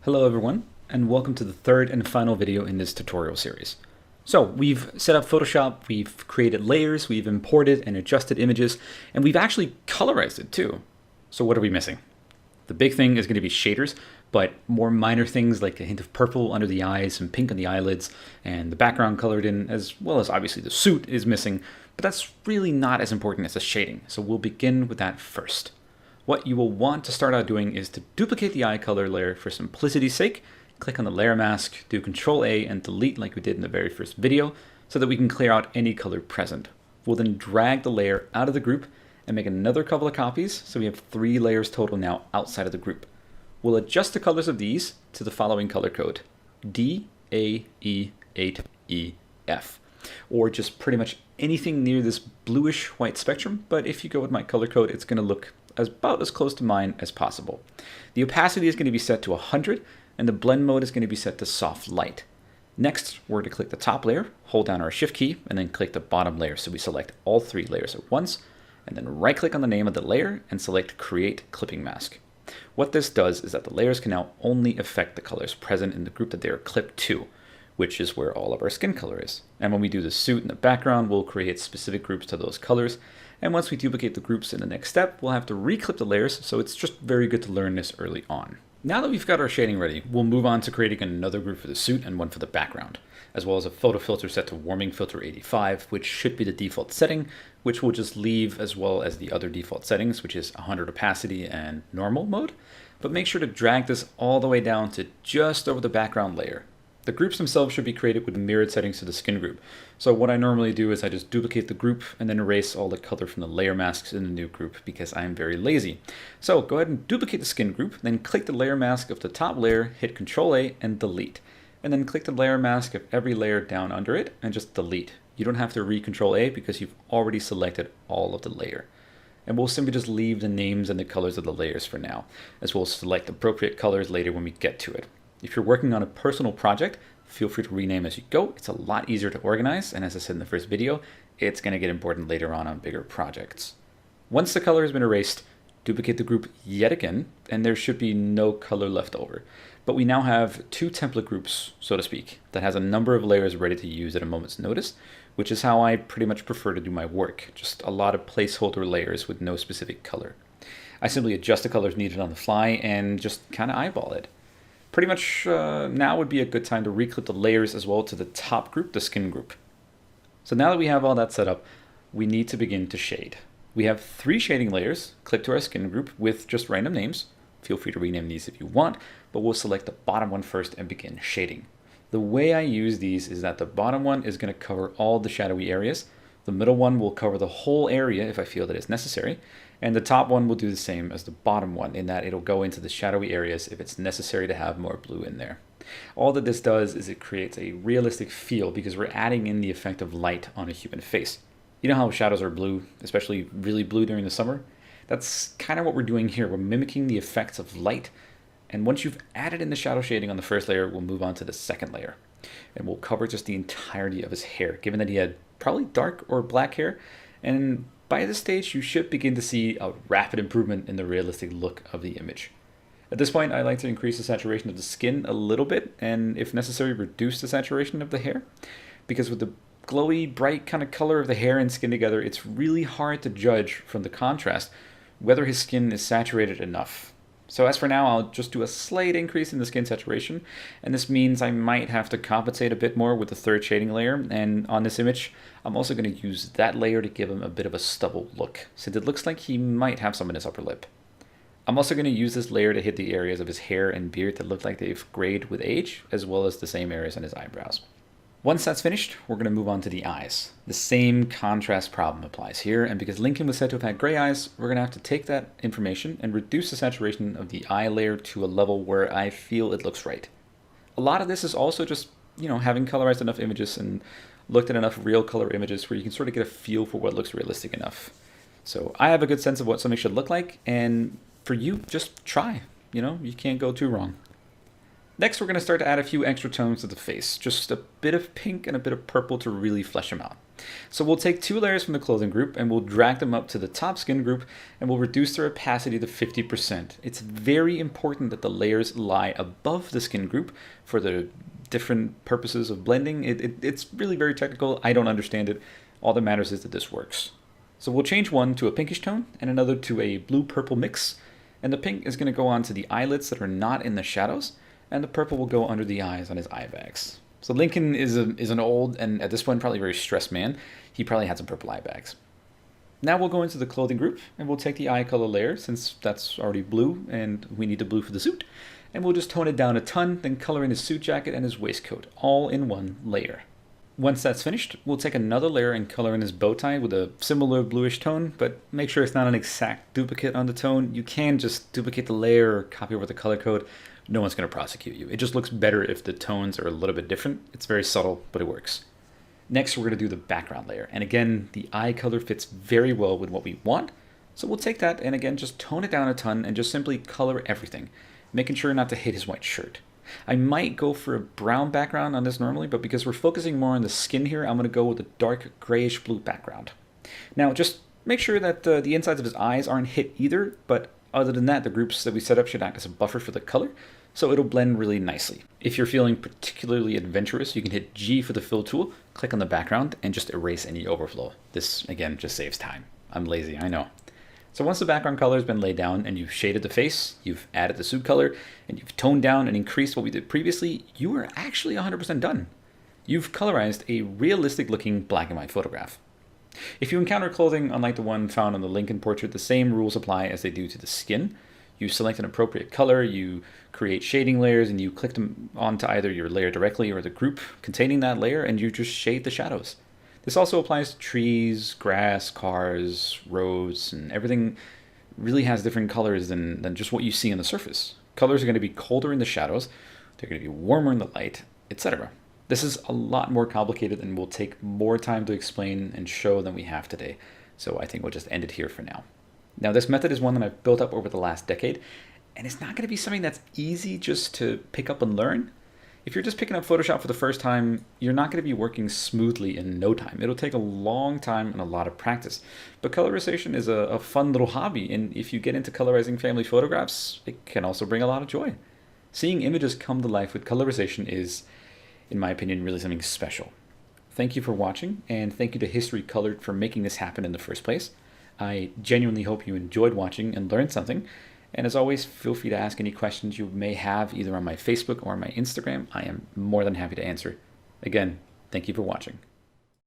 Hello everyone, and welcome to the third and final video in this tutorial series. So we've set up Photoshop, we've created layers, we've imported and adjusted images, and we've actually colorized it too. So what are we missing? The big thing is going to be shaders, but more minor things like a hint of purple under the eyes and pink on the eyelids, and the background colored in, as well as obviously the suit is missing, but that's really not as important as the shading, so we'll begin with that first. What you will want to start out doing is to duplicate the eye color layer for simplicity's sake. Click on the layer mask, do Ctrl A and delete like we did in the very first video so that we can clear out any color present. We'll then drag the layer out of the group and make another couple of copies so we have 3 layers total now outside of the group. We'll adjust the colors of these to the following color code: D, A, E, 8, E, F. Or just pretty much anything near this bluish white spectrum, but if you go with my color code, it's going to look about as close to mine as possible. The opacity is going to be set to 100, and the blend mode is going to be set to soft light. Next, we're to click the top layer, hold down our shift key, and then click the bottom layer so we select all 3 layers at once, and then right click on the name of the layer and select Create Clipping Mask. What this does is that the layers can now only affect the colors present in the group that they are clipped to, which is where all of our skin color is. And when we do the suit in the background, we'll create specific groups to those colors. And once we duplicate the groups in the next step, we'll have to reclip the layers, so it's just very good to learn this early on. Now that we've got our shading ready, we'll move on to creating another group for the suit and one for the background, as well as a photo filter set to warming filter 85, which should be the default setting, which we'll just leave as well as the other default settings, which is 100 opacity and normal mode. But make sure to drag this all the way down to just over the background layer. The groups themselves should be created with mirrored settings to the skin group. So what I normally do is I just duplicate the group and then erase all the color from the layer masks in the new group because I'm very lazy. So go ahead and duplicate the skin group, then click the layer mask of the top layer, hit Ctrl A and delete. And then click the layer mask of every layer down under it and just delete. You don't have to re-Ctrl A because you've already selected all of the layer. And we'll simply just leave the names and the colors of the layers for now, as we'll select appropriate colors later when we get to it. If you're working on a personal project, feel free to rename as you go. It's a lot easier to organize, and as I said in the first video, it's going to get important later on bigger projects. Once the color has been erased, duplicate the group yet again, and there should be no color left over. But we now have 2 template groups, so to speak, that has a number of layers ready to use at a moment's notice, which is how I pretty much prefer to do my work, just a lot of placeholder layers with no specific color. I simply adjust the colors needed on the fly and just kind of eyeball it. Pretty much now would be a good time to reclip the layers as well to the top group, the skin group. So now that we have all that set up, we need to begin to shade. We have 3 shading layers clipped to our skin group with just random names. Feel free to rename these if you want, but we'll select the bottom one first and begin shading. The way I use these is that the bottom one is going to cover all the shadowy areas. The middle one will cover the whole area if I feel that it's necessary. And the top one will do the same as the bottom one in that it'll go into the shadowy areas if it's necessary to have more blue in there. All that this does is it creates a realistic feel because we're adding in the effect of light on a human face. You know how shadows are blue, especially really blue during the summer? That's kind of what we're doing here. We're mimicking the effects of light. And once you've added in the shadow shading on the first layer, we'll move on to the second layer. And we'll cover just the entirety of his hair, given that he had probably dark or black hair. And by this stage, you should begin to see a rapid improvement in the realistic look of the image. At this point, I like to increase the saturation of the skin a little bit, and if necessary, reduce the saturation of the hair. Because with the glowy, bright kind of color of the hair and skin together, it's really hard to judge from the contrast whether his skin is saturated enough. So as for now, I'll just do a slight increase in the skin saturation, and this means I might have to compensate a bit more with the third shading layer, and on this image, I'm also going to use that layer to give him a bit of a stubble look, since it looks like he might have some in his upper lip. I'm also going to use this layer to hit the areas of his hair and beard that look like they've grayed with age, as well as the same areas on his eyebrows. Once that's finished, we're going to move on to the eyes. The same contrast problem applies here, and because Lincoln was said to have had gray eyes, we're going to have to take that information and reduce the saturation of the eye layer to a level where I feel it looks right. A lot of this is also just, having colorized enough images and looked at enough real color images where you can sort of get a feel for what looks realistic enough. So I have a good sense of what something should look like, and for you, just try. You can't go too wrong. Next, we're going to start to add a few extra tones to the face, just a bit of pink and a bit of purple to really flesh him out. So we'll take 2 layers from the clothing group and we'll drag them up to the top skin group and we'll reduce their opacity to 50%. It's very important that the layers lie above the skin group for the different purposes of blending. It's really very technical. I don't understand it. All that matters is that this works. So we'll change one to a pinkish tone and another to a blue-purple mix. And the pink is going to go onto the eyelids that are not in the shadows, and the purple will go under the eyes on his eye bags. So Lincoln is an old and at this point probably very stressed man. He probably had some purple eye bags. Now we'll go into the clothing group and we'll take the eye color layer, since that's already blue and we need the blue for the suit, and we'll just tone it down a ton, then color in his suit jacket and his waistcoat, all in one layer. Once that's finished, we'll take another layer and color in his bow tie with a similar bluish tone, but make sure it's not an exact duplicate on the tone. You can just duplicate the layer or copy over the color code. No one's going to prosecute you. It just looks better if the tones are a little bit different. It's very subtle, but it works. Next, we're going to do the background layer. And again, the eye color fits very well with what we want. So we'll take that and again, just tone it down a ton and just simply color everything, making sure not to hit his white shirt. I might go for a brown background on this normally, but because we're focusing more on the skin here, I'm going to go with a dark grayish blue background. Now, just make sure that the insides of his eyes aren't hit either, but other than that, the groups that we set up should act as a buffer for the color, so it'll blend really nicely. If you're feeling particularly adventurous, you can hit G for the fill tool, click on the background, and just erase any overflow. This, again, just saves time. I'm lazy, I know. So once the background color has been laid down and you've shaded the face, you've added the suit color, and you've toned down and increased what we did previously, you are actually 100% done. You've colorized a realistic looking black and white photograph. If you encounter clothing unlike the one found on the Lincoln portrait, the same rules apply as they do to the skin. You select an appropriate color, you create shading layers, and you click them onto either your layer directly or the group containing that layer, and you just shade the shadows. This also applies to trees, grass, cars, roads, and everything really has different colors than just what you see on the surface. Colors are going to be colder in the shadows, they're going to be warmer in the light, etc. This is a lot more complicated and will take more time to explain and show than we have today, so I think we'll just end it here for now. Now, this method is one that I've built up over the last decade, and it's not going to be something that's easy just to pick up and learn. If you're just picking up Photoshop for the first time, you're not going to be working smoothly in no time. It'll take a long time and a lot of practice. But colorization is a fun little hobby, and if you get into colorizing family photographs, it can also bring a lot of joy. Seeing images come to life with colorization is, in my opinion, really something special. Thank you for watching, and thank you to History Colored for making this happen in the first place. I genuinely hope you enjoyed watching and learned something. And as always, feel free to ask any questions you may have either on my Facebook or my Instagram. I am more than happy to answer. Again, thank you for watching.